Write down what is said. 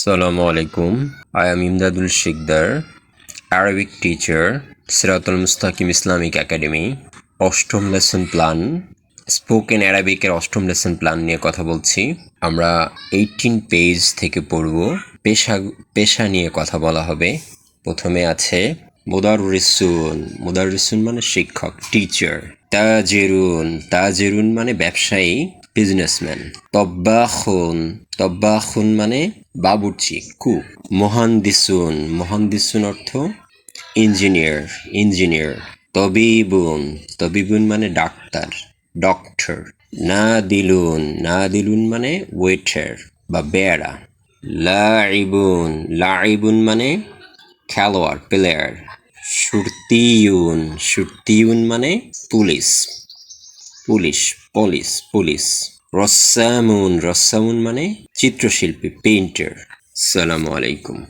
Assalamu alaikum. I am Imdadul Shiকদার, Arabic teacher, সিরাতুল মুস্তাকিম Islamic academy. অষ্টম lesson plan, spoken অ্যারাবিকের অষ্টম lesson plan নিয়ে কথা বলছি। আমরা 18 পেজ থেকে পড়ব। পেশা নিয়ে কথা বলা হবে। প্রথমে আছে মুদাররিসুন। মুদাররিসুন মানে শিক্ষক, টিচার। তাজেরুন মানে ব্যবসায়ী, বিজনেসম্যান। তব্বাখুন মানে বাবুর্চি, কুক। মোহান্দিসুন অর্থ ইঞ্জিনিয়ার। তবিবুন মানে ডক্টর। নাদিলুন মানে ওয়েটার বা বেয়ারা। লাইবুন মানে খেলোয়াড়, প্লেয়ার। সুরতিউন মানে পুলিশ। রসামুন মানে চিত্রশিল্পী, পেইন্টার। আসসালামু আলাইকুম।